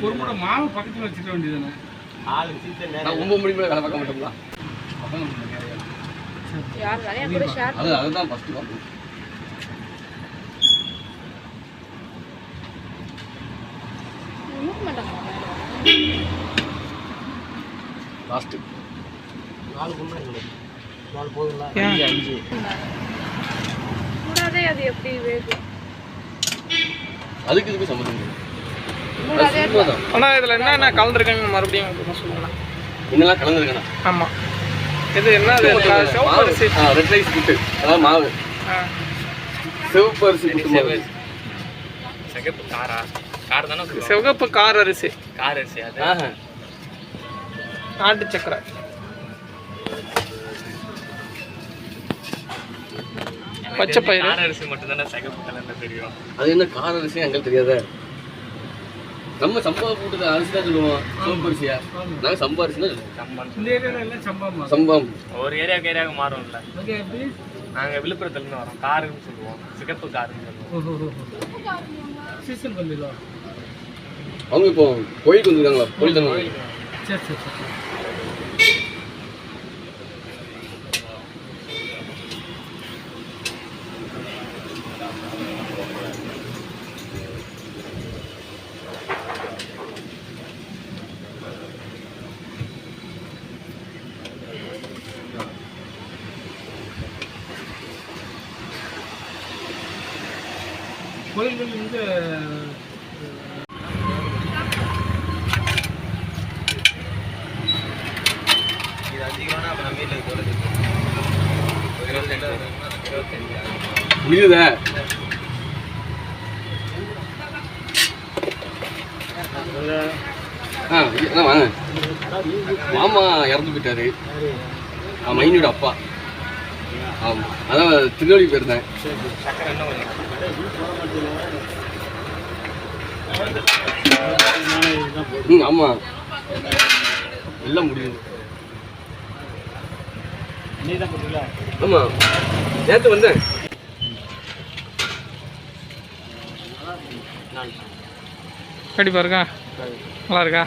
ஒரு மூட மாவு பக்கத்துல வச்சிட வேண்டியதானே. ஆளு சீசன் நான் 9 மணி மேல வேலை பார்க்க மாட்டோம்ல. யார் நிறைய கூட ஷேர் அதுதான் ஃபர்ஸ்ட் பாப்போம். லாஸ்ட் 4 குண்டா இல்ல 4 போதுங்களா 5 கூடாதே. அது எப்படி வேகும்? அதுக்கு இதுக்கு சம்பந்தம் இல்லை. ஆனா இதுல என்ன கலந்துருக்குன்னு மறுபடியும் சொல்லுங்க. என்னெல்லாம் கலந்துருக்கேண்ணா? ஆமா, இது என்ன சிவப்பரிசி ரெட் ரைஸ் புட்டு, அதாவது மாவு சிவப்பரிசி புட்டு மாவு. சிகப்பு காரா கார் தானே சிவப்பு கார் அரிசி அது நாட்டு சக்கரை பச்சை பயிறு கார் அரிசி மட்டும் தானே சிகப்பு கலர்ல தெரியும். அது என்ன கார அரிசி எங்களுக்கு தெரியாத. நம்ம சம்பா போட்டு அரிசி தான் சொல்லுவோம். சிவப்பரிசியா? நாங்கள் சம்பா அரிசி தான் சொல்லுவோம். இந்த ஏரியால எல்லாம் சம்பா சம்பம் ஒரு ஏரியாவுக்கு மாறும்ல. ஓகே. எப்படி நாங்கள் விழுப்புரத்துலேருந்து வரோம். காருன்னு சொல்லுவோம், சிகப்பு காருன்னு சொல்லுவோம். சீசன் வந்துடா. அவங்க இப்போ கோயிலுக்கு வந்துருக்காங்களா? கோயில் தானே. சரி சரி சரி. கோயில்கள் வந்து இது அதிகமான அப்போ நம்ம வீட்டில் தொலைது முடியுதா? வாங்க. மாமா இறந்து போயிட்டாரு. மைனியோட அப்பா. ஆமாம், அதான் திருநெல்வேலி போயிருந்தேன். ஆமாம், எல்லாம் முடியுது. ஆமாம், நேற்று வந்தேன். கண்டிப்பா இருக்கா? நல்லா இருக்கா?